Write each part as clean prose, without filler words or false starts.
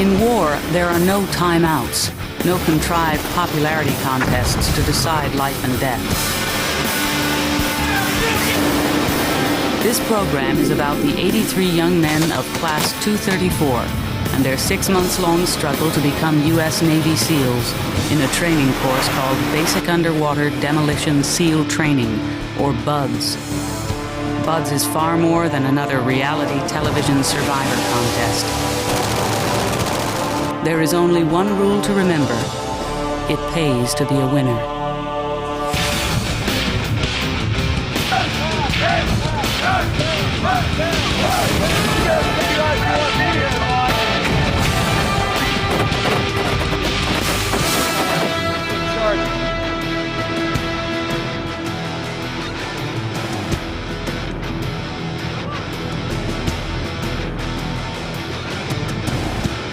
In war, there are no timeouts, no contrived popularity contests to decide life and death. This program is about the 83 young men of Class 234 and their 6-month-long struggle to become U.S. Navy SEALs in a training course called Basic Underwater Demolition SEAL Training, or BUDS. BUDS is far more than another reality television survivor contest. There is only one rule to remember: it pays to be a winner.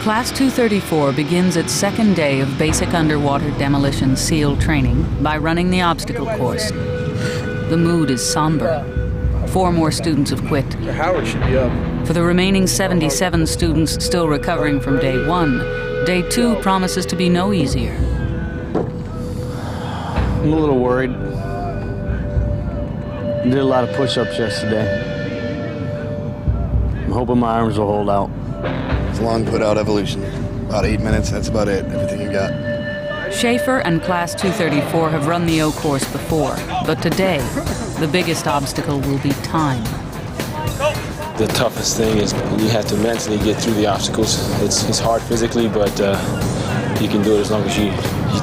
Class 234 begins its second day of Basic Underwater Demolition SEAL training by running the obstacle course. The mood is somber. 4 more students have quit. Howard should be up. For the remaining 77 students still recovering from day 1, day 2 promises to be no easier. I'm a little worried. Did a lot of push-ups yesterday. I'm hoping my arms will hold out. It's a long put-out evolution. About 8 minutes, that's about it. Everything you got. Schaefer and Class 234 have run the O course before, but today, the biggest obstacle will be time. The toughest thing is you have to mentally get through the obstacles. It's hard physically, but you can do it as long as you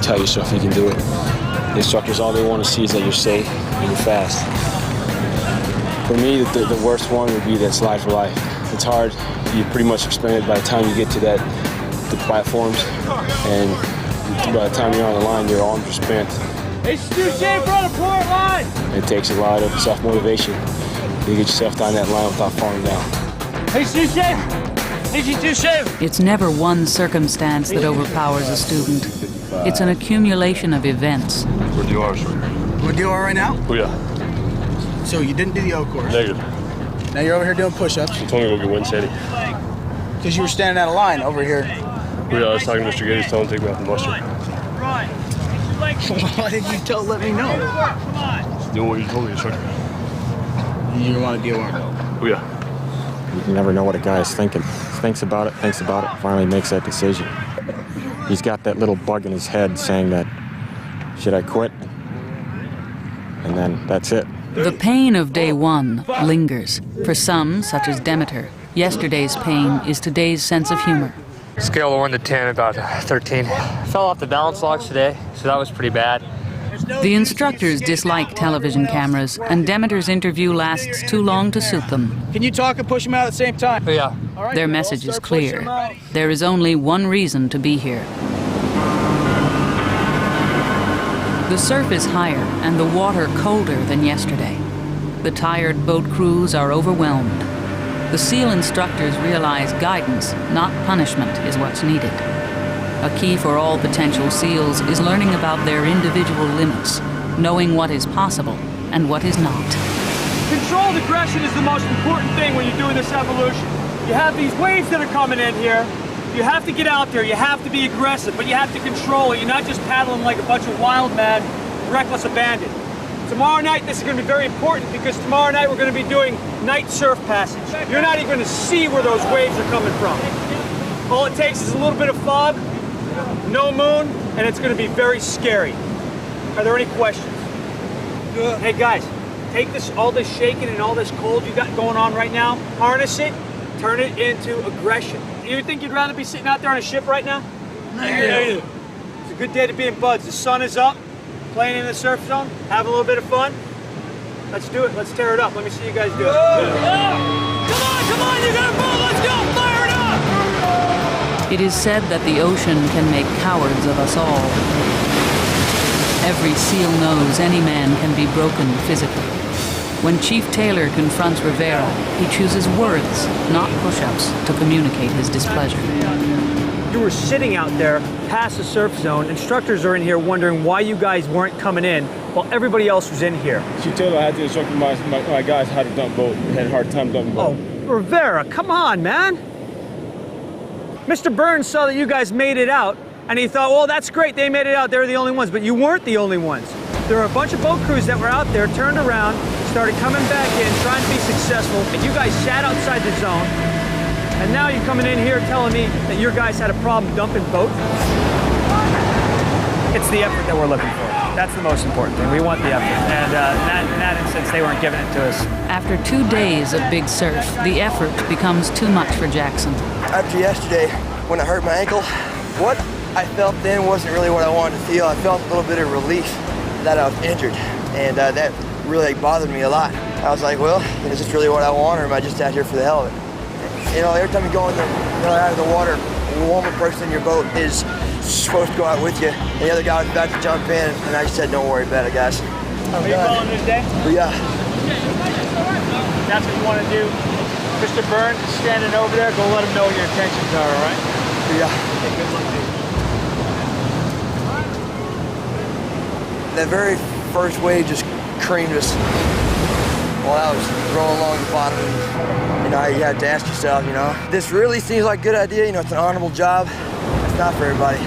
tell yourself you can do it. The instructors, all they want to see is that you're safe and you're fast. For me, the worst one would be that slide for life. It's hard. You pretty much experience it by the time you get to the platforms, and by the time you're on the line, your arms are spent. Hey, Stu Schaefer on the port line! It takes a lot of self-motivation to get yourself down that line without falling down. Hey, Stu Schaefer! Hey, Stu Schaefer! It's never one circumstance that overpowers a student. It's an accumulation of events. We're due ours right here. We're due right now? Oh, yeah. So you didn't do the O course? Negative. Now you're over here doing push-ups? He told me to go get Wind City. Because you were standing out of line over here. Oh, yeah, I was talking to Mr. Gates, telling him to take me out the muster. Why didn't you let me know? Just doing what you told me, instructor. You want to be a warm-up? Oh, yeah. You never know what a guy is thinking. Thinks about it, finally makes that decision. He's got that little bug in his head saying that, should I quit? And then that's it. The pain of day 1 lingers. For some, such as Demeter, yesterday's pain is today's sense of humor. Scale of 1 to 10, about 13. Fell off the balance logs today, so that was pretty bad. The instructors dislike television cameras, and Demeter's interview lasts too long to suit them. Can you talk and push him out at the same time? Oh, yeah. Their message is clear. There is only one reason to be here. The surf is higher and the water colder than yesterday. The tired boat crews are overwhelmed. The SEAL instructors realize guidance, not punishment, is what's needed. A key for all potential SEALs is learning about their individual limits, knowing what is possible and what is not. Controlled aggression is the most important thing when you're doing this evolution. You have these waves that are coming in here. You have to get out there, you have to be aggressive, but you have to control it. You're not just paddling like a bunch of wild men, reckless abandon. Tomorrow night, this is going to be very important because tomorrow night we're going to be doing night surf passage. You're not even going to see where those waves are coming from. All it takes is a little bit of fog, no moon, and it's going to be very scary. Are there any questions? Hey guys, take all this shaking and all this cold you got going on right now, harness it, turn it into aggression. You think you'd rather be sitting out there on a ship right now? Negative. It's a good day to be in BUDS. The sun is up, playing in the surf zone, have a little bit of fun. Let's do it. Let's tear it up. Let me see you guys do it. Come on, you gotta move. Let's go. Fire it up. It is said that the ocean can make cowards of us all. Every SEAL knows any man can be broken physically. When Chief Taylor confronts Rivera, he chooses words, not push-ups, to communicate his displeasure. You were sitting out there past the surf zone. Instructors are in here wondering why you guys weren't coming in while everybody else was in here. Chief Taylor had to instruct my guys how to dump boat. They had a hard time dumping boat. Oh, Rivera, come on, man. Mr. Burns saw that you guys made it out, and he thought, well, that's great, they made it out, they're the only ones. But you weren't the only ones. There were a bunch of boat crews that were out there, turned around, started coming back in, trying to be successful, and you guys sat outside the zone. And now you're coming in here telling me that your guys had a problem dumping boats? It's the effort that we're looking for. That's the most important thing. We want the effort. And in that instance, they weren't giving it to us. After 2 days of big surf, the effort becomes too much for Jackson. After yesterday, when I hurt my ankle, what I felt then wasn't really what I wanted to feel. I felt a little bit of relief that I was injured, and that really bothered me a lot. I was like, well, is this really what I want, or am I just out here for the hell of it? You know, every time you go in out of the water, one more person in your boat is supposed to go out with you, and the other guy was about to jump in, and I just said, don't worry about it, guys. Are you following this day? Yeah. That's what you want to do. Mr. Burns is standing over there. Go let him know what your intentions are, all right? Yeah. Okay, good luck to you. That very first wave just creamed us while I was rolling along the bottom. You know, you have to ask yourself, you know, this really seems like a good idea. You know, it's an honorable job. It's not for everybody.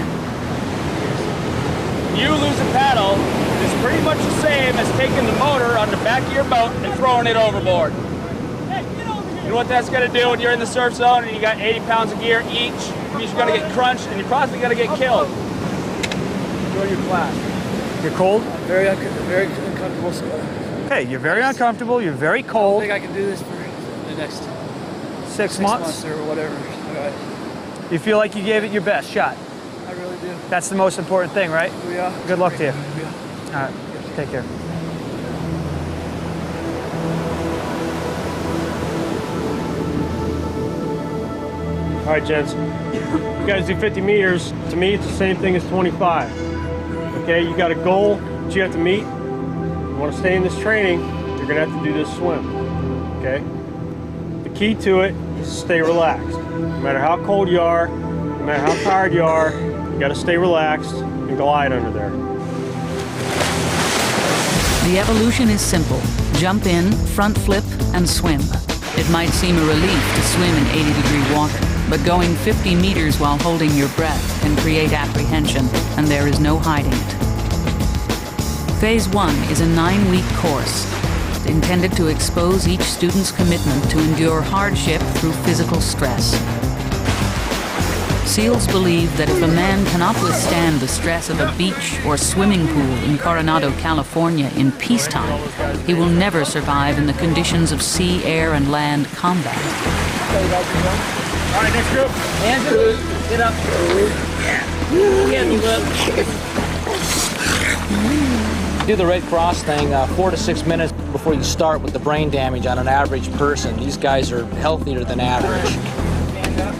You lose a paddle, it's pretty much the same as taking the motor on the back of your boat and throwing it overboard. You know what that's going to do when you're in the surf zone and you got 80 pounds of gear each? It means you're going to get crunched and you're probably going to get killed. Enjoy your class. You're cold? Very uncomfortable. Okay, you're very uncomfortable, you're very cold. I think I can do this for the next 6 months? or whatever. You feel like you gave it your best shot? I really do. That's the most important thing, right? Yeah. Good luck to you. Yeah. All right, take care. All right, gents. You guys do 50 meters. To me, it's the same thing as 25. Okay, you got a goal that you have to meet. You want to stay in this training, you're going to have to do this swim. Okay? The key to it is to stay relaxed. No matter how cold you are, no matter how tired you are, you got to stay relaxed and glide under there. The evolution is simple. Jump in, front flip, and swim. It might seem a relief to swim in 80-degree water, but going 50 meters while holding your breath can create apprehension, and there is no hiding it. Phase 1 is a 9-week course intended to expose each student's commitment to endure hardship through physical stress. SEALs believe that if a man cannot withstand the stress of a beach or swimming pool in Coronado, California in peacetime, he will never survive in the conditions of sea, air, and land combat. All right, next group. Hands up. Get up. Get up. Do the Red Cross thing 4 to 6 minutes before you start with the brain damage on an average person. These guys are healthier than average. Stand up.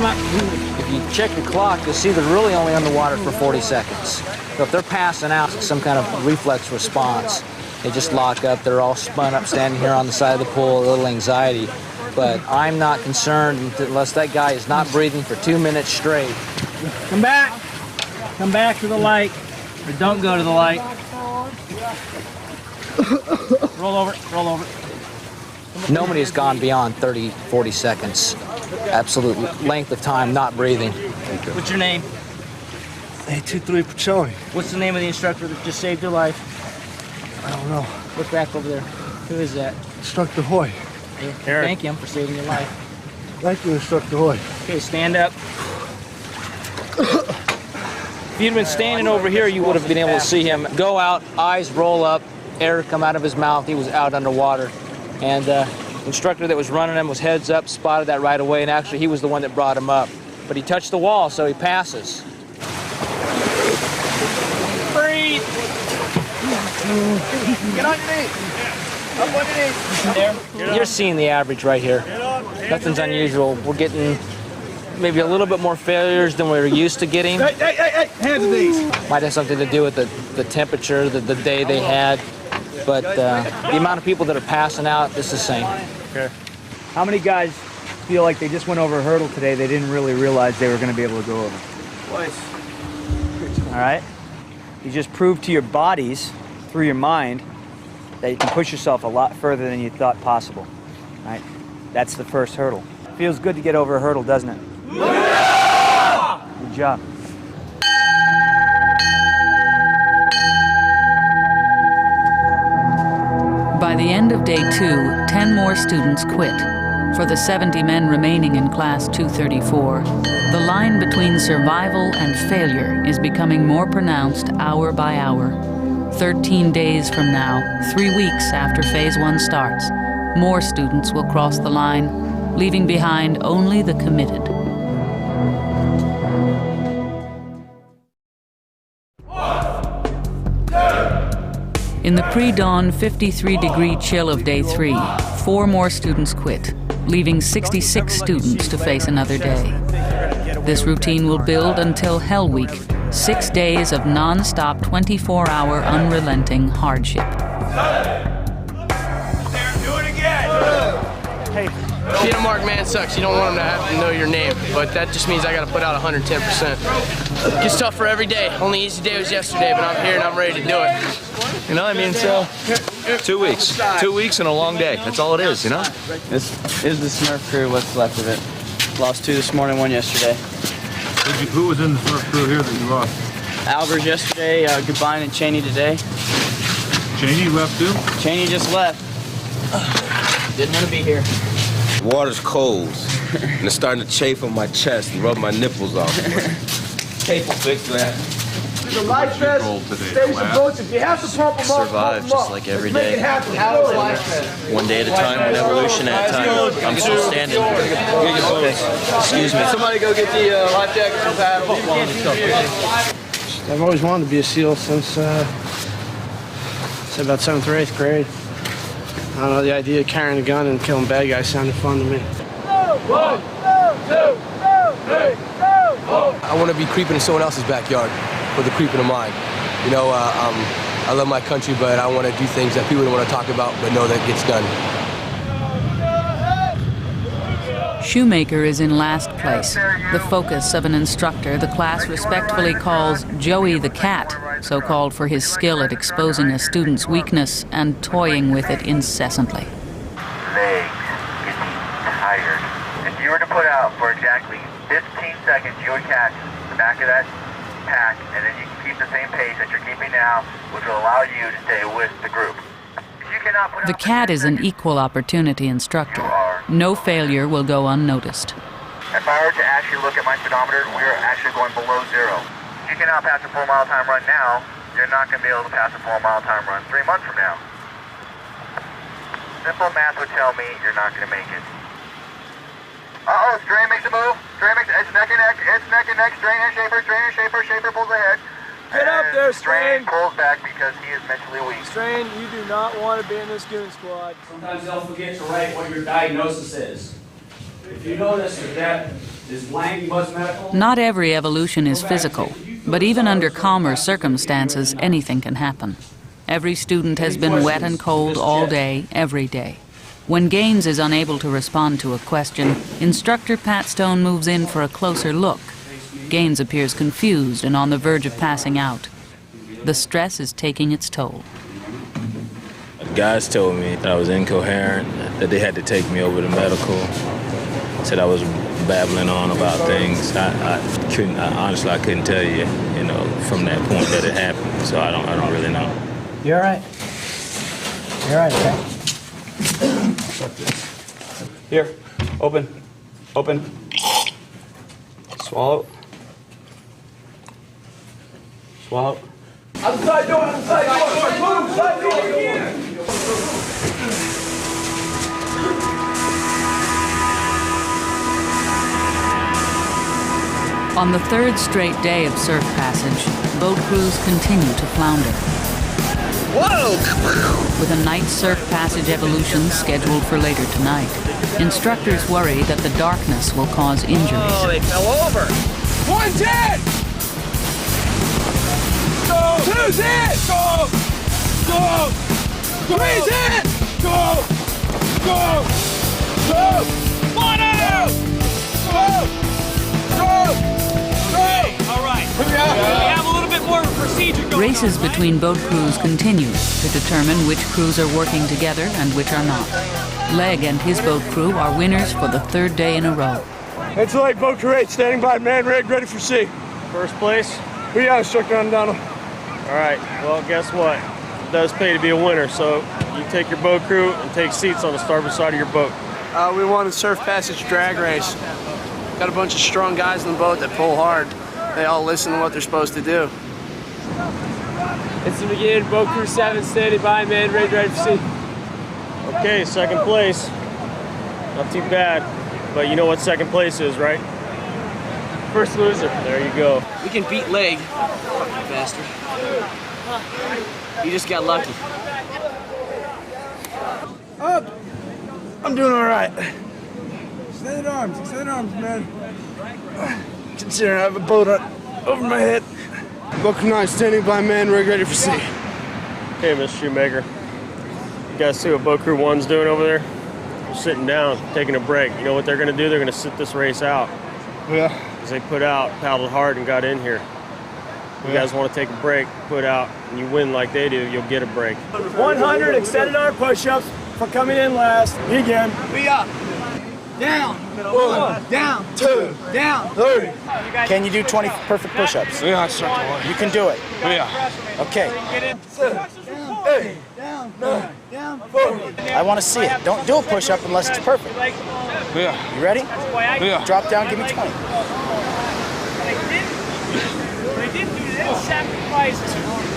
If you check your clock, you'll see they're really only underwater for 40 seconds. So if they're passing out, it's some kind of reflex response. They just lock up, they're all spun up, standing here on the side of the pool, a little anxiety. But I'm not concerned unless that guy is not breathing for 2 minutes straight. Come back. Come back to the light. Or don't go to the light. Roll over, roll over. Nobody has gone beyond 30, 40 seconds. Absolute length of time not breathing. What's your name? 823 Pacioli. What's the name of the instructor that just saved your life? I don't know. Look back over there. Who is that? Instructor Hoy. Thank him for saving your life. Thank you, Instructor Hoy. Okay, stand up. If you'd been standing over here, you would have been able to see him go out, eyes roll up, air come out of his mouth. He was out underwater. And the instructor that was running him was heads up, spotted that right away, and actually he was the one that brought him up. But he touched the wall, so he passes. Breathe. Get on your knees. Up on your knees. There. You're seeing the average right here. Nothing's unusual. We're getting maybe a little bit more failures than we're used to getting. Hey, hands to these. Might have something to do with the temperature, the day they had. But the amount of people that are passing out, it's the same. Okay. How many guys feel like they just went over a hurdle today they didn't really realize they were going to be able to go over? Twice. All right? You just proved to your bodies, through your mind, that you can push yourself a lot further than you thought possible. right? That's the first hurdle. Feels good to get over a hurdle, doesn't it? Good job. By the end of day 2, 10 more students quit. For the 70 men remaining in Class 234, the line between survival and failure is becoming more pronounced hour by hour. 13 days from now, 3 weeks after Phase 1 starts, more students will cross the line, leaving behind only the committed. In the pre-dawn 53-degree chill of day 3, 4 more students quit, leaving 66 students to face another day. This routine will build until Hell Week, 6 days of non-stop 24-hour unrelenting hardship. Being a marked man sucks. You don't want them to have to know your name, but that just means I got to put out 110%. Gets tough for every day. Only easy day was yesterday, but I'm here and I'm ready to do it. You know, I mean, so 2 weeks. 2 weeks and a long day. That's all it is, you know? This is the Smurf crew, what's left of it. Lost 2 this morning, 1 yesterday. Who was in the Smurf crew here that you lost? Albers yesterday, Goodbine and Cheney today. Cheney left too? Cheney just left. Didn't want to be here. Water's cold, and it's starting to chafe on my chest and rub my nipples off. Tape will fix that. The life vest, stays the boats. If you have to pump them up, survive just like every day. One day at a time, one evolution at a time. I'm still standing. Excuse me. Somebody go get the life jackets and paddles. I've always wanted to be a SEAL since about 7th or 8th grade. I don't know, the idea of carrying a gun and killing bad guys sounded fun to me. 1, 2, 3, go! I want to be creeping in someone else's backyard with a creep in mind. You know, I love my country, but I want to do things that people don't want to talk about, but know that gets done. Shoemaker is in last place, the focus of an instructor the class respectfully calls Joey the Cat, so called for his skill at exposing a student's weakness and toying with it incessantly. Legs getting tired. If you were to put out for exactly 15 seconds, you would catch the back of that pack, and then you can keep the same pace that you're keeping now, which will allow you to stay with the group. If you cannot put The Cat is an equal opportunity instructor. No failure will go unnoticed. If I were to actually look at my speedometer, we are actually going below 0. If you cannot pass a 4-mile time run now, you're not going to be able to pass a 4-mile time run 3 months from now. Simple math would tell me you're not going to make it. Uh-oh, Strain makes a move. Strain makes it's neck and neck. It's neck and neck. Strain and Schaefer. Strain and Schaefer. Schaefer pulls ahead. Get up there, Strain. Pulls back because he is mentally weak. Strain, you do not want to be in this goon squad. Sometimes they'll forget to write what your diagnosis is. If you notice that is blank, Buzz Medical. Not every evolution is physical, but even under calmer circumstances, anything can happen. Every student has been wet and cold all day, every day. When Gaines is unable to respond to a question, instructor Pat Stone moves in for a closer look. Gaines appears confused and on the verge of passing out. The stress is taking its toll. Guys told me that I was incoherent, that they had to take me over to medical. Said I was babbling on about things. Honestly, I couldn't tell you, from that point that it happened. So I don't really know. You all right? You all right, okay? Here, open. Swallow. Swallow. Outside door, outside door, move, outside door again. On the 3rd straight day of surf passage, boat crews continue to flounder. Whoa! With a night surf passage evolution scheduled for later tonight, instructors worry that the darkness will cause injuries. Oh, they fell over. 1's in! Go! 2's in! Go! Go! 3's in! Go! Go! Go! 1 out! Go! Go! All right. We have a little bit more of a procedure going on. Races between boat crews continue to determine which crews are working together and which are not. Legg and his boat crew are winners for the third day in a row. It's like boat crew 8, standing by, man rig, ready for sea. First place? We are instructor on Donald. All right, well, guess what? It does pay to be a winner, so you take your boat crew and take seats on the starboard side of your boat. We won the Surf Passage drag race. Got a bunch of strong guys in the boat that pull hard. They all listen to what they're supposed to do. It's the beginning, boat crew 7, standing by, man rig, ready for sea. Okay, second place. Not too bad, but you know what second place is, right? First loser. There you go. We can beat Legg, fucking bastard. You just got lucky. Up! I'm doing all right. Extended arms, man. Considering I have a boat over my head. Boat crew 9, standing by, man rig, ready for sea. Okay, Mr. Shoemaker. You guys see what boat crew 1's doing over there? They're sitting down, taking a break. You know what they're gonna do? They're gonna sit this race out. Yeah. Because they put out, paddled hard, and got in here. You guys want to take a break, put out, and you win like they do, you'll get a break. 100 extended arm push-ups for coming in last. Begin. We up. Down. 1, down, 2, down, 3. Can you do 20 perfect push-ups? Yeah, instructor. You can do it. Yeah. Okay. 7, 8, down, 9, down, 4. I want to see it. Don't do a push-up unless it's perfect. Yeah. You ready? Yeah. Drop down, give me 20.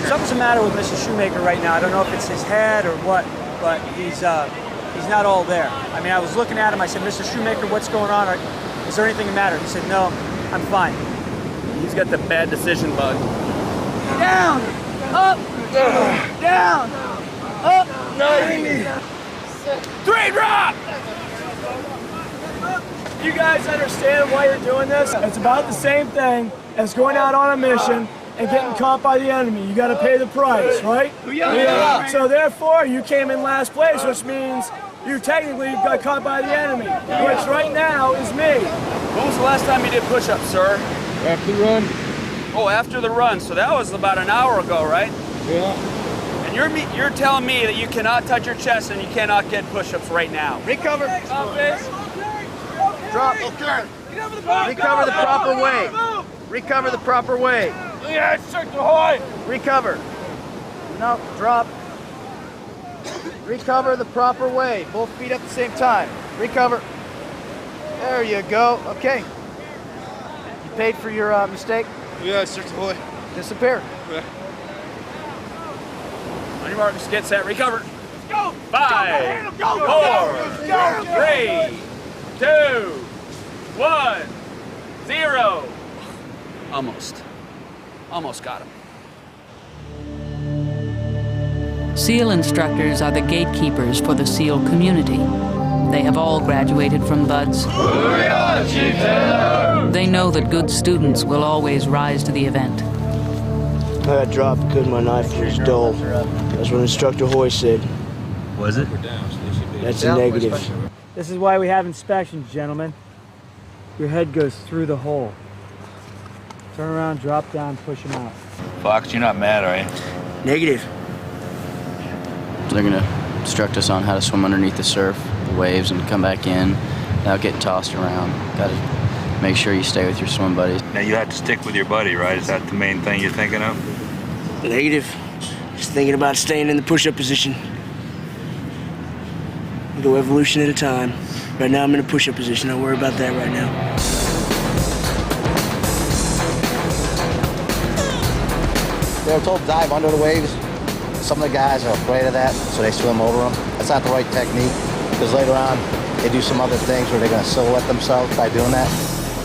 Something's the matter with Mr. Shoemaker right now. I don't know if it's his head or what, but he's not all there. I mean, I was looking at him. I said, Mr. Shoemaker, what's going on? Is there anything the matter? He said, no, I'm fine. He's got the bad decision bug. Down, up, down, up, 90. 3, drop! You guys understand why you're doing this? It's about the same thing as going out on a mission and getting caught by the enemy. You got to pay the price, right? Yeah. So therefore, you came in last place, which means you technically got caught by the enemy, which right now is me. When was the last time you did push-ups, sir? After the run. Oh, after the run. So that was about an hour ago, right? Yeah. And you're telling me that you cannot touch your chest and you cannot get push-ups right now. Recover. Drop. Okay. Recover the proper way. Recover the proper way. Yeah, instructor, ahoy. Recover. No, drop. Recover the proper way. Both feet at the same time. Recover. There you go. Okay. You paid for your mistake? Yeah, instructor, ahoy. Disappear. Yeah. On your marks, get set, recover. Go. 5, 4, 3, 2, 1, 0. Almost got him. SEAL instructors are the gatekeepers for the SEAL community. They have all graduated from BUD/S. They know that good students will always rise to the event. I got dropped because my knife was dull. That's what Instructor Hoy said. Was it? That's a negative. This is why we have inspections, gentlemen. Your head goes through the hole. Turn around, drop down, push him out. Fox, you're not mad, are you? Negative. They're going to instruct us on how to swim underneath the surf, the waves, and come back in without getting tossed around. Got to make sure you stay with your swim buddies. Now you have to stick with your buddy, right? Is that the main thing you're thinking of? Negative. Just thinking about staying in the push-up position. We go evolution at a time. Right now I'm in a push-up position. Don't worry about that right now. They were told to dive under the waves. Some of the guys are afraid of that, so they swim over them. That's not the right technique, because later on, they do some other things where they're going to silhouette themselves by doing that.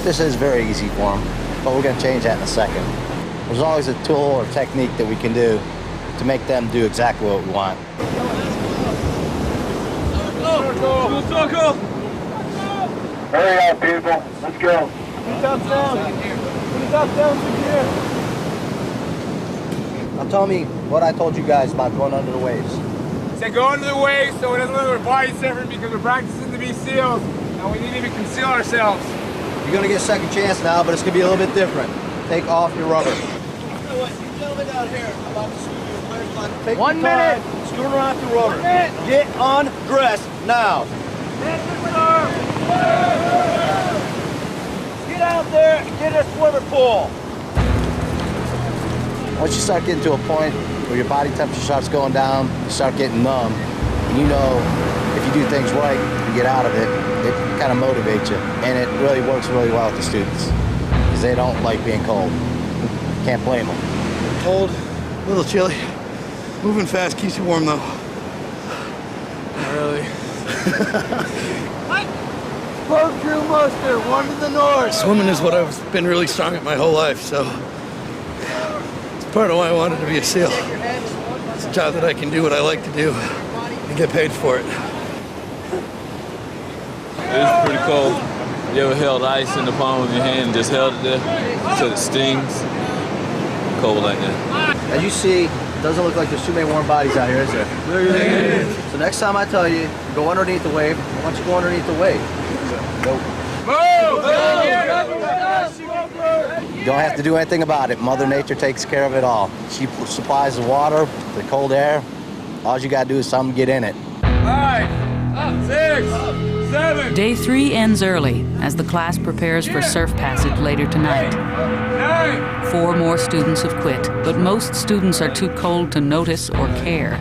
This is very easy for them, but we're going to change that in a second. There's always a tool or technique that we can do to make them do exactly what we want. Hurry up, people. Let's go. Now tell me what I told you guys about going under the waves. Say go under the waves so it doesn't look our body's different because we're practicing to be SEALs and we need to conceal ourselves. You're going to get a second chance now, but it's going to be a little bit different. Take off your rubber. Take 1 minute. Scoot around the rubber. Get undressed now. Get out there and get a swimmer pool. Once you start getting to a point where your body temperature starts going down, you start getting numb, and you know if you do things right, you get out of it, it kind of motivates you. And it really works really well with the students because they don't like being cold. Can't blame them. Cold, a little chilly. Moving fast keeps you warm though. Not really. Boat crew muster, one to the north. Swimming is what I've been really strong at my whole life, so it's part of why I wanted to be a SEAL. It's a job that I can do what I like to do and get paid for it. It was pretty cold. You ever held ice in the palm of your hand and just held it there until it stings? Cold like that. As you see, it doesn't look like there's too many warm bodies out here, is there? So next time I tell you, go underneath the wave, why don't you go underneath the wave? Go. You don't have to do anything about it. Mother Nature takes care of it all. She supplies the water, the cold air. All you gotta do is something get in it. 5, 6, 7. Day 3 ends early as the class prepares for surf passage later tonight. 4 more students have quit, but most students are too cold to notice or care.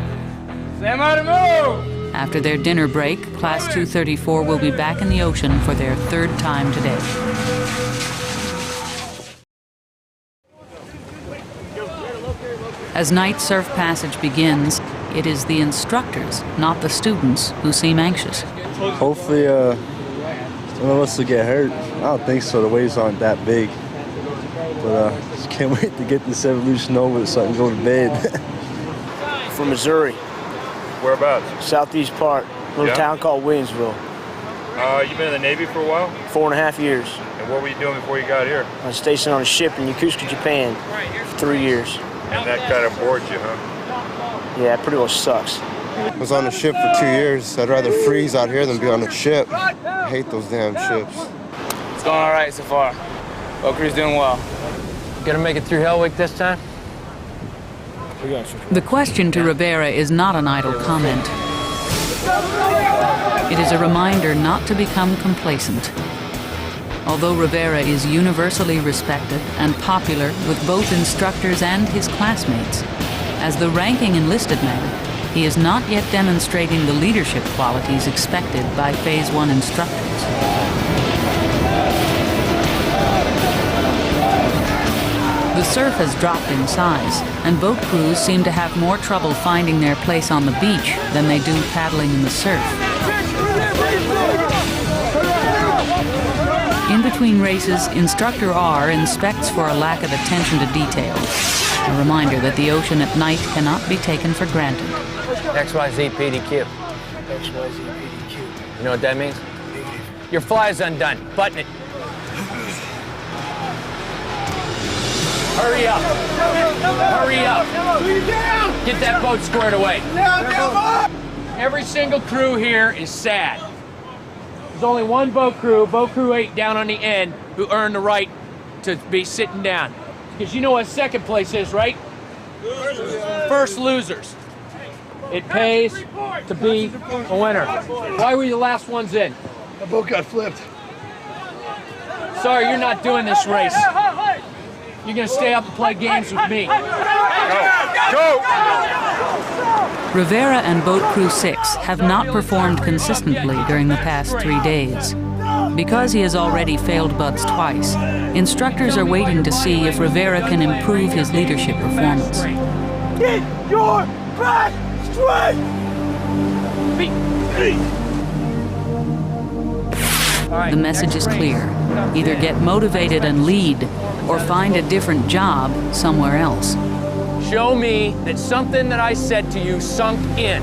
Stand by to move! After their dinner break, Class 234 will be back in the ocean for their 3rd time today. As night surf passage begins, it is the instructors, not the students, who seem anxious. Hopefully, none of us will get hurt. I don't think so. The waves aren't that big. But just can't wait to get this evolution over so I can go to bed. From Missouri. Whereabouts? Southeast part, little town called Williamsville. You been in the Navy for a while? 4.5 years. And what were you doing before you got here? I was stationed on a ship in Yokosuka, Japan for 3 years. And that kind of bored you, huh? Yeah, it pretty much sucks. I was on the ship for 2 years. I'd rather freeze out here than be on the ship. I hate those damn ships. It's going all right so far. Boat crew's doing well. Gonna make it through Hell Week this time? The question to Rivera is not an idle comment. It is a reminder not to become complacent. Although Rivera is universally respected and popular with both instructors and his classmates, as the ranking enlisted man, he is not yet demonstrating the leadership qualities expected by Phase 1 instructors. The surf has dropped in size, and boat crews seem to have more trouble finding their place on the beach than they do paddling in the surf. In between races, Instructor R inspects for a lack of attention to detail. A reminder that the ocean at night cannot be taken for granted. XYZ PDQ. XYZ PDQ. You know what that means? Your fly's undone. Button it. Hurry up. Hurry up. Get that boat squared away. Every single crew here is sad. There's only one boat crew 8 down on the end, who earned the right to be sitting down. Because you know what second place is, right? First losers. It pays to be a winner. Why were you the last ones in? The boat got flipped. Sorry, you're not doing this race. You're gonna stay up and play games with me. Go! Rivera and Boat Crew 6 have not performed consistently during the past 3 days. Because he has already failed Buds twice, instructors are waiting to see if Rivera can improve his leadership performance. Get your back straight! The message is clear. Either get motivated and lead, or find a different job somewhere else. Show me that something that I said to you sunk in.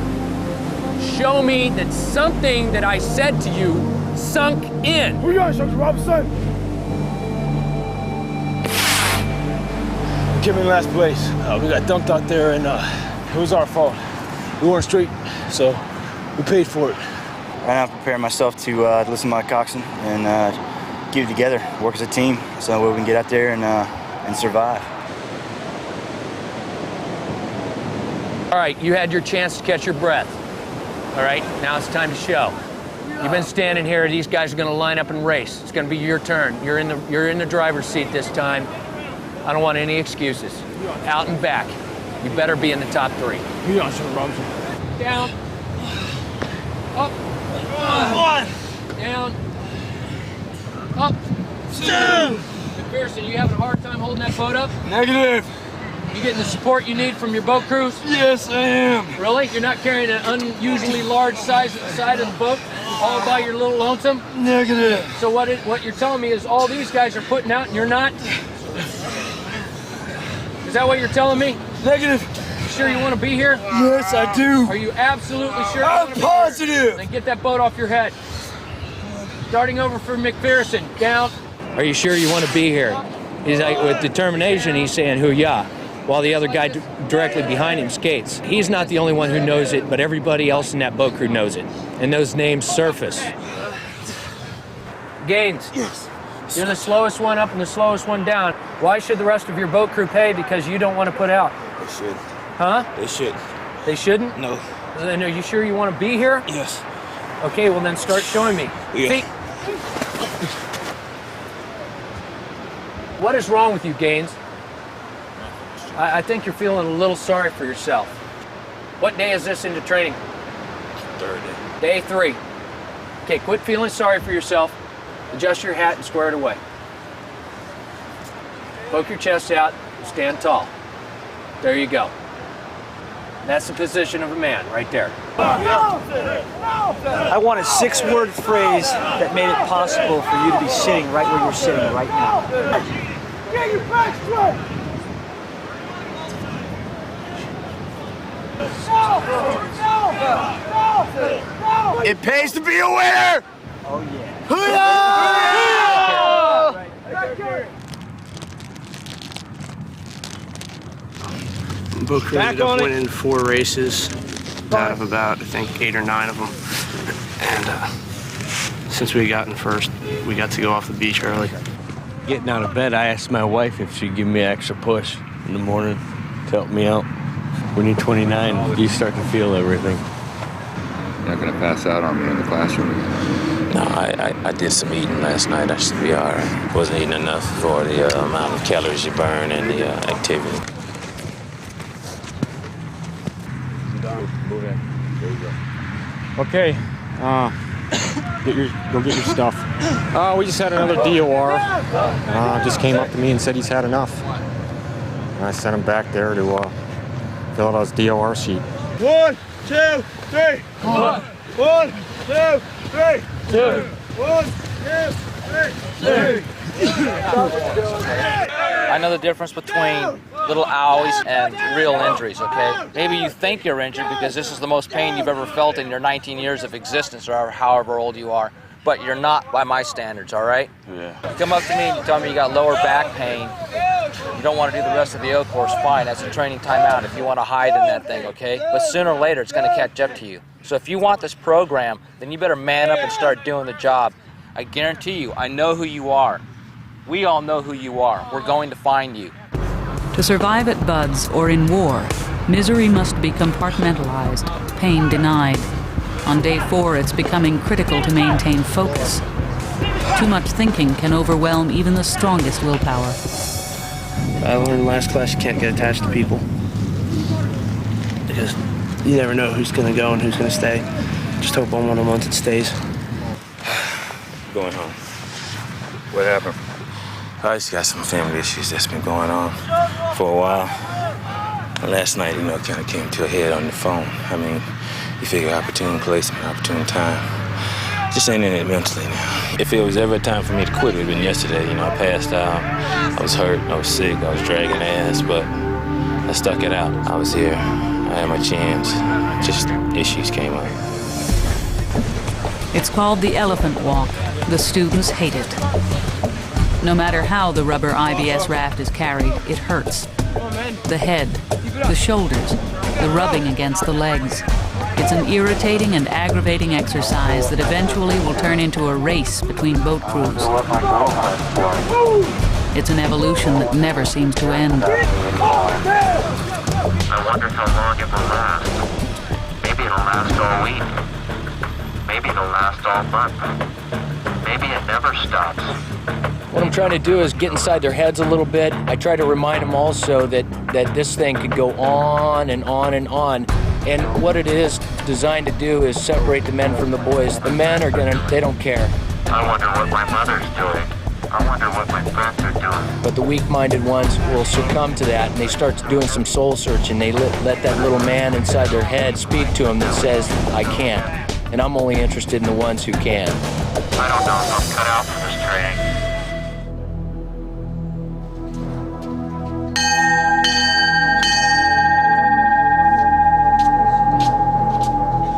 Show me that something that I said to you sunk in. Who you are, Instructor Robinson? Came in last place. We got dumped out there, and it was our fault. We weren't straight, so we paid for it. Right now I'm preparing myself to listen to my coxswain and get it together, work as a team, so we can get out there and survive. All right, you had your chance to catch your breath. All right, now it's time to show. You've been standing here. These guys are going to line up and race. It's going to be your turn. You're in the driver's seat this time. I don't want any excuses. Out and back. You better be in the top 3. Down. Up. 1. Down. Up. 2. McPherson, you having a hard time holding that boat up? Negative. You getting the support you need from your boat crews? Yes, I am. Really? You're not carrying an unusually large size at the side of the boat all by your little lonesome? Negative. So what you're telling me is all these guys are putting out and you're not? Is that what you're telling me? Negative. You sure you want to be here? Yes, I do. Are you absolutely sure? I'm positive. Then get that boat off your head. Starting over for McPherson. Down. Are you sure you want to be here? He's like, with determination, he's saying, hoo-yah, while the other guy directly behind him skates. He's not the only one who knows it, but everybody else in that boat crew knows it. And those names surface. Gaines. Yes. You're the slowest one up and the slowest one down. Why should the rest of your boat crew pay? Because you don't want to put out. They should. Huh? They should. They shouldn't? No. Then are you sure you want to be here? Yes. Okay, well then start showing me. Yeah. See? What is wrong with you, Gaines? I think you're feeling a little sorry for yourself. What day is this into training? 3rd Day day. 3. Okay, quit feeling sorry for yourself. Adjust your hat and square it away. Poke your chest out, stand tall. There you go. That's the position of a man right there. I want a 6-word phrase that made it possible for you to be sitting right where you're sitting right now. Get your back straight. It pays to be a winner. Oh yeah. Boat crew ended up winning 4 races out of about, I think, 8 or 9 of them. And since we got in first, we got to go off the beach early. Getting out of bed, I asked my wife if she'd give me an extra push in the morning to help me out. When you're 29, you start to feel everything. You're not going to pass out on me in the classroom again? No, I did some eating last night. I should be all right. Wasn't eating enough for the amount of calories you burn and the activity. Okay, go get your stuff. We just had another DOR. Just came up to me and said he's had enough. And I sent him back there to fill out his DOR sheet. 1, 2, 3. 1, 1, 2, 3. 2. 1, 2, 3. 2. I know the difference between little owies and real injuries, okay? Maybe you think you're injured because this is the most pain you've ever felt in your 19 years of existence or however old you are, but you're not by my standards, all right? Yeah. You come up to me and you tell me you got lower back pain, you don't want to do the rest of the O course, fine, that's a training timeout if you want to hide in that thing, okay? But sooner or later, it's going to catch up to you. So if you want this program, then you better man up and start doing the job. I guarantee you, I know who you are. We all know who you are. We're going to find you. To survive at Buds or in war, misery must be compartmentalized, pain denied. On day 4, it's becoming critical to maintain focus. Too much thinking can overwhelm even the strongest willpower. I learned last class you can't get attached to people. Because you never know who's going to go and who's going to stay. Just hope on 1 of the months it stays. Going home. What happened? I just got some family issues that's been going on for a while. Last night, kind of came to a head on the phone. I mean, you figure opportune place, opportune time. Just ain't in it mentally now. If it was ever a time for me to quit, it would have been yesterday. I passed out. I was hurt. I was sick. I was dragging ass, but I stuck it out. I was here. I had my chance. Just issues came up. It's called the Elephant Walk. The students hate it. No matter how the rubber IBS raft is carried, it hurts. The head, the shoulders, the rubbing against the legs. It's an irritating and aggravating exercise that eventually will turn into a race between boat crews. It's an evolution that never seems to end. I wonder how long it will last. Maybe it'll last all week. Maybe it'll last all month. Maybe it never stops. What I'm trying to do is get inside their heads a little bit. I try to remind them also that this thing could go on and on and on. And what it is designed to do is separate the men from the boys. The men they don't care. I wonder what my mother's doing. I wonder what my friends are doing. But the weak-minded ones will succumb to that, and they start doing some soul searching. They let that little man inside their head speak to them that says, I can't. And I'm only interested in the ones who can. I don't know if I'm cut out for this training.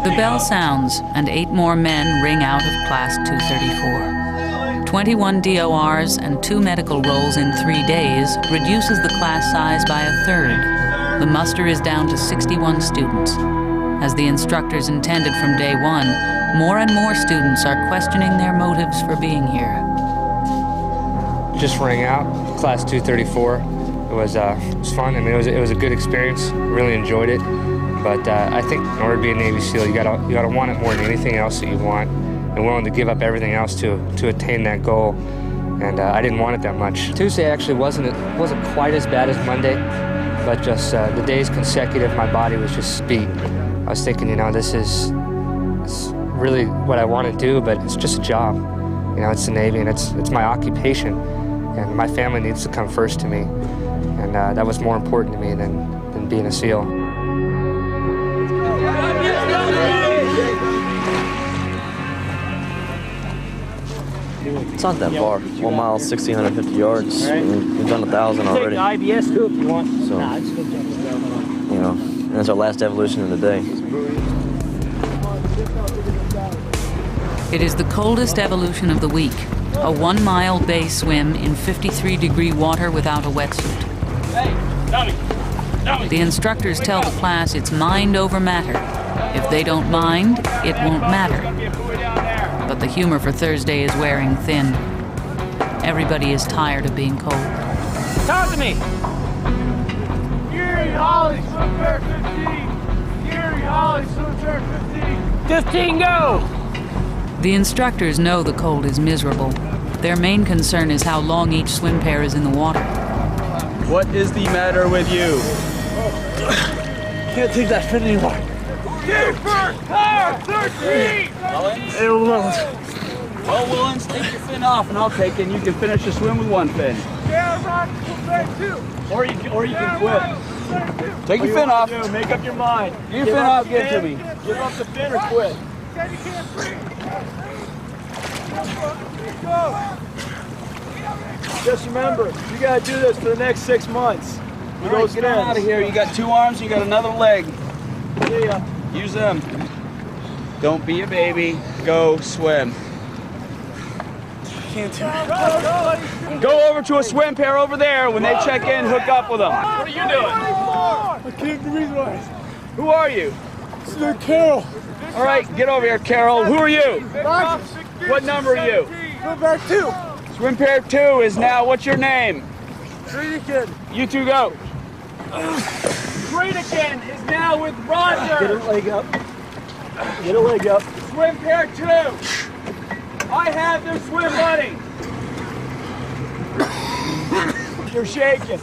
The bell sounds, and 8 more men ring out of Class 234. 21 DORs and 2 medical rolls in 3 days reduces the class size by a third. The muster is down to 61 students. As the instructors intended from day one, more and more students are questioning their motives for being here. Just rang out, Class 234. It was fun. I mean, it was a good experience. Really enjoyed it. But I think in order to be a Navy SEAL, you gotta want it more than anything else that you want, and willing to give up everything else to attain that goal. And I didn't want it that much. Tuesday actually wasn't quite as bad as Monday, but just the days consecutive, my body was just beat. I was thinking, it's really what I want to do, but it's just a job. It's the Navy, and it's my occupation, and my family needs to come first to me, and that was more important to me than being a SEAL. It's not that far. 1 mile, 1,650 yards. We've done 1,000 already. Take the IBS too if you want. So, and it's our last evolution of the day. It is the coldest evolution of the week. A 1 mile bay swim in 53-degree water without a wetsuit. The instructors tell the class it's mind over matter. If they don't mind, it won't matter. But the humor for Thursday is wearing thin. Everybody is tired of being cold. Talk to me! Gary Holly, swim pair 15! Gary Holly, swim pair 15! 15, go! The instructors know the cold is miserable. Their main concern is how long each swim pair is in the water. What is the matter with you? Can't take that fin anymore. Keeper, car 13! Hey, Willens. Well, Willens, take your fin off and I'll take it and you can finish the swim with one fin. Yeah, Rock, swim pair 2! Or you can quit. Take your fin off. Make up your mind. Get your fin off, give it to me. Give up the fin or quit. You can't breathe. Go! Just remember, you gotta do this for the next 6 months. All right, get out of here. You got 2 arms, you got another leg. See ya. Use them. Don't be a baby. Go swim. Can't do it. Go over to a swim pair over there. When they check in, hook up with them. What are you doing? I can't breathe right. Who are you? Sir Carol. All right, get over here, Carol. Who are you? What number are you? Swim pair 2. Swim pair 2 is now, what's your name? Greenakin. You two go. Greenakin is now with Roger. Get a leg up. Get a leg up. Swim pair 2. I have their swim buddy. You're shaking.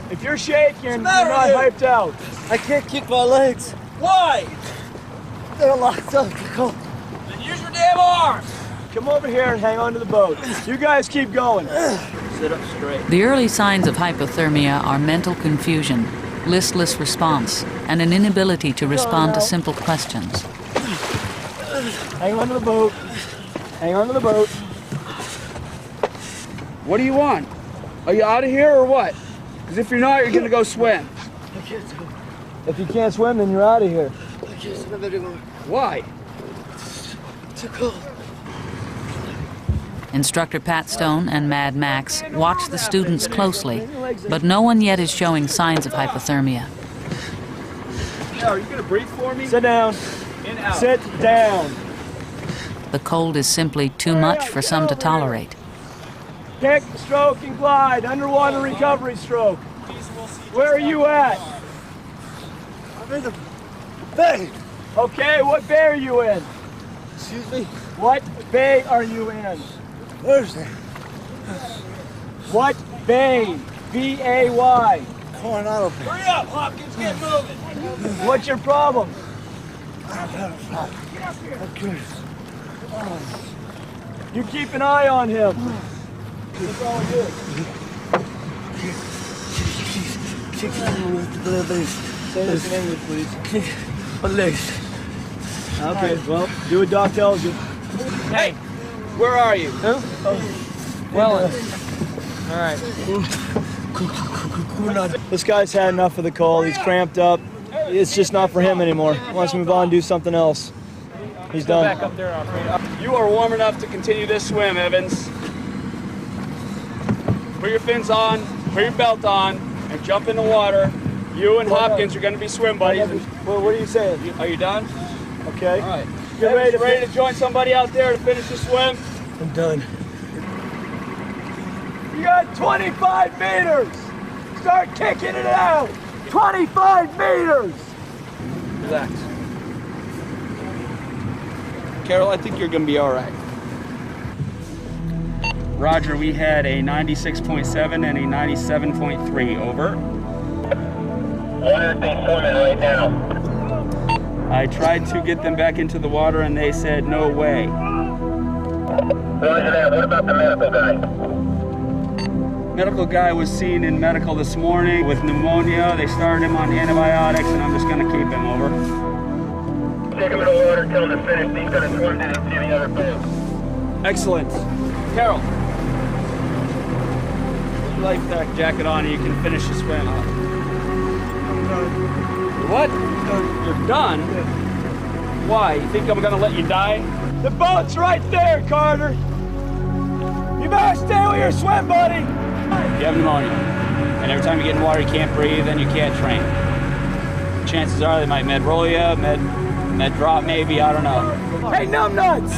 If you're shaking, you're not hyped out. I can't kick my legs. Why? They're locked up. Then use your damn arms. Come over here and hang on to the boat. You guys keep going. Sit up straight. The early signs of hypothermia are mental confusion, listless response, and an inability to respond to simple questions. Hang on to the boat. Hang on to the boat. What do you want? Are you out of here or what? Because if you're not, you're going to go swim. I can't do it. If you can't swim, then you're out of here. I can't swim anymore. Why? It's too cold. Instructor Pat Stone and Mad Max watch the students closely, but no one yet is showing signs of hypothermia. Are you going to breathe for me? Sit down. In, out. Sit down. The cold is simply too much for some to tolerate. Kick, stroke, and glide. Underwater recovery stroke. Where are you at? I'm in the bay. Okay, what bay are you in? Excuse me? What bay are you in? Thursday. What bay? B-A-Y. Coronado Bay. Hurry up, Hopkins, get moving. What's your problem? Okay. You keep an eye on him. That's all I do. Say this in English, please. Legs. Okay, well, do what Doc tells you. Hey, where are you? Who? Well, all right. This guy's had enough of the cold. He's cramped up. It's just not for him anymore. He wants to move on and do something else. He's done. Back up there, operator. You are warm enough to continue this swim, Evans. Put your fins on, put your belt on, and jump in the water. You and Hopkins are going to be swim buddies. Well, what are you saying? Are you done? Okay. All right. Get ready to join somebody out there to finish the swim? I'm done. You got 25 meters. Start kicking it out. 25 meters. Relax. Carol, I think you're going to be all right. Roger, we had a 96.7 and a 97.3, over. Why aren't they swimming right now? I tried to get them back into the water and they said no way. Roger that. What about the medical guy? Medical guy was seen in medical this morning with pneumonia. They started him on antibiotics and I'm just going to keep him, over. Take him in the water, tell him to finish. He's going to swim to the other boat. Excellent. Carol, put your life jacket on and you can finish the swim. What? You're done? Why? You think I'm going to let you die? The boat's right there, Carter. You better stay with your swim, buddy. You have pneumonia, and every time you get in water you can't breathe and you can't train. Chances are they might med roll you, med drop maybe, I don't know. Hey, numbnuts!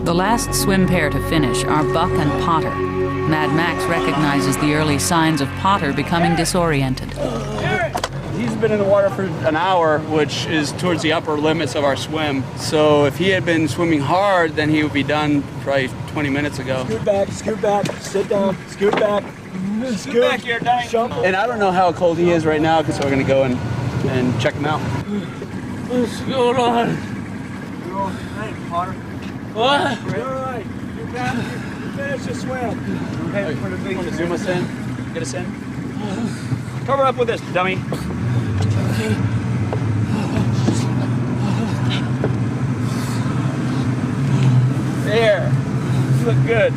The last swim pair to finish are Buck and Potter. Mad Max recognizes the early signs of Potter becoming disoriented. He's been in the water for an hour, which is towards the upper limits of our swim. So if he had been swimming hard, then he would be done probably 20 minutes ago. Scoot back, sit down, scoot back. Scoot back here, Danny. And I don't know how cold he is right now, because we're going to go and check him out. What's going on? You're all right, Potter. What? You're all right. You finished the swim. Hey, you want to zoom us in? Get us in? Cover up with this, dummy. There. You look good.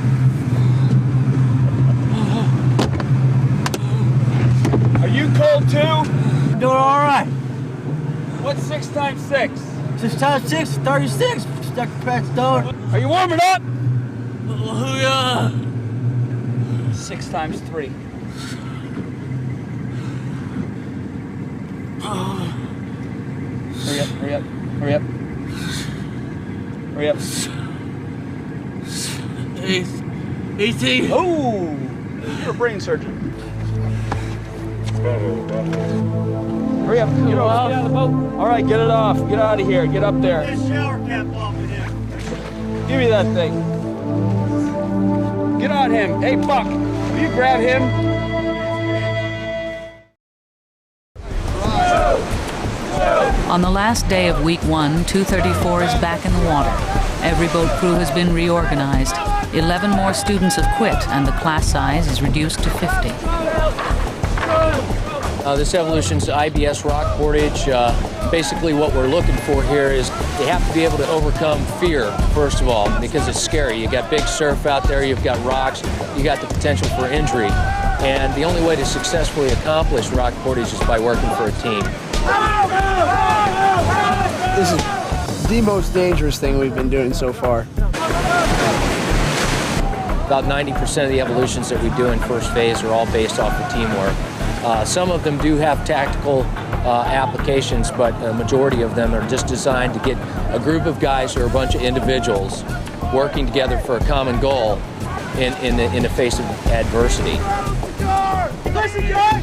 Are you cold too? Doing all right. What's 6 times 6? 6 times 6, 36. Stuck the patch down. Are you warming up? Oh, yeah. 6 times 3. Hurry up, hurry up, hurry up. Hurry up. 18. Oh! You're a brain surgeon. Hurry up, get off. Get out of the boat. All right, get it off. Get out of here. Get up there. Get a shower cap off of him. Give me that thing. Get on him. Hey, Buck, will you grab him? On the last day of week 1, 234 is back in the water. Every boat crew has been reorganized. 11 more students have quit, and the class size is reduced to 50. This evolution's IBS rock portage. Basically what we're looking for here is you have to be able to overcome fear, first of all, because it's scary. You got big surf out there, you've got rocks, you got the potential for injury. And the only way to successfully accomplish rock portage is by working for a team. This is the most dangerous thing we've been doing so far. About 90% of the evolutions that we do in first phase are all based off of teamwork. Some of them do have tactical applications, but a majority of them are just designed to get a group of guys or a bunch of individuals working together for a common goal in the face of adversity. Listen, John!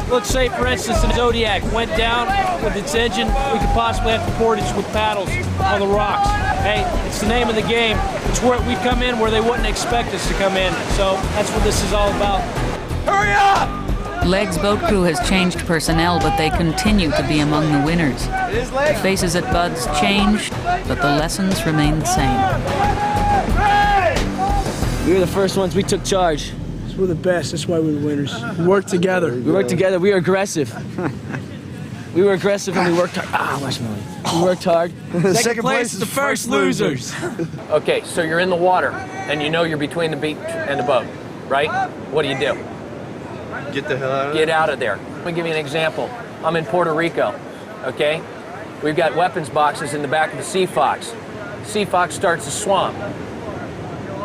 Let's say, for instance, the Zodiac went down with its engine. We could possibly have to portage with paddles on the rocks. Hey, it's the name of the game. It's where we come in where they wouldn't expect us to come in. So that's what this is all about. Hurry up! Leg's boat crew has changed personnel, but they continue to be among the winners. The faces at Bud's changed, but the lessons remain the same. We were the first ones. We took charge. We're the best. That's why we're the winners. We work together. We worked together. We were aggressive. We were aggressive and we worked hard. We worked hard. Second place is the first losers. Okay, so you're in the water, and you know you're between the beach and the boat, right? What do? Get the hell out of Get out of there. Let me give you an example. I'm in Puerto Rico, okay? We've got weapons boxes in the back of the Sea Fox. Sea Fox starts to swamp,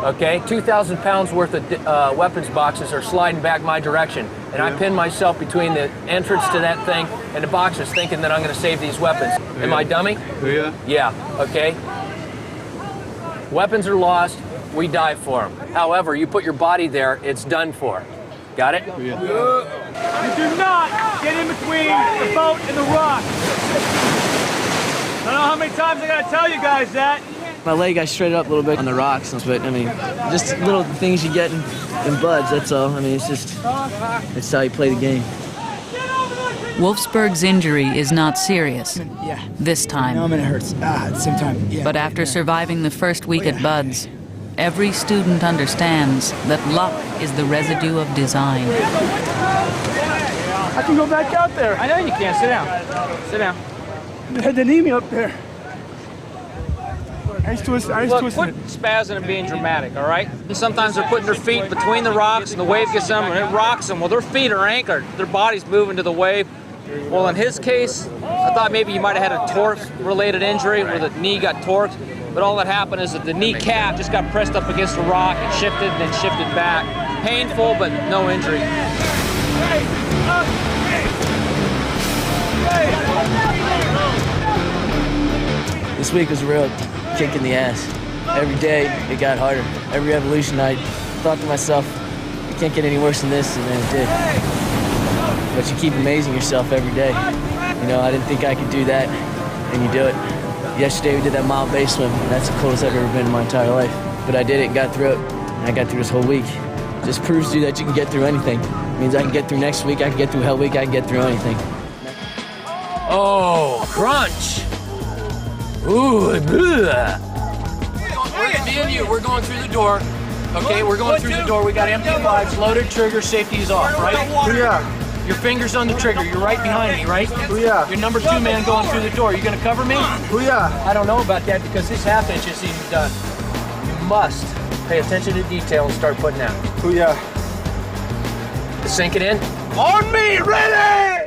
okay? 2,000 pounds worth of weapons boxes are sliding back my direction, and I pin myself between the entrance to that thing and the boxes thinking that I'm gonna save these weapons. Am I dummy? Yeah. Yeah, okay? Weapons are lost, we dive for them. However, you put your body there, it's done for. Got it? You do not get in between the boat and the rock. I don't know how many times I gotta tell you guys that. My leg got straightened up a little bit on the rocks, but I mean, just little things you get in buds, that's all. I mean, it's how you play the game. Wolfsburg's injury is not serious. This time. No, I mean, it hurts. At the same time, yeah. But after surviving the first week at Bud's, every student understands that luck is the residue of design. I can go back out there. I know you can. Sit down. Sit down. They had to need me up there. I used to Look, quit spazzing and being dramatic, all right? And sometimes they're putting their feet between the rocks and the wave gets them and it rocks them. Well, their feet are anchored. Their body's moving to the wave. Well, in his case, I thought maybe you might have had a torque-related injury where the knee got torqued. But all that happened is that the kneecap just got pressed up against the rock and shifted and then shifted back. Painful, but no injury. This week was a real kick in the ass. Every day, it got harder. Every evolution, I thought to myself, it can't get any worse than this, and then it did. But you keep amazing yourself every day. You know, I didn't think I could do that, and you do it. Yesterday we did that mile base swim, and that's the coolest I've ever been in my entire life. But I did it and got through it, and I got through this whole week. Just proves to you that you can get through anything. It means I can get through next week, I can get through hell week, I can get through anything. Oh, crunch! Ooh, bleh. Me and you, we're going through the door. Okay, we're going through the door. We got empty lives, loaded trigger, safety is off, right? Yeah. Your finger's on the trigger. You're right behind me, right? Yeah. You're number 2 man going through the door. You gonna cover me? Yeah. I don't know about that because this half inch isn't even done. You must pay attention to detail and start putting out. Yeah. Sink it in. On me, ready!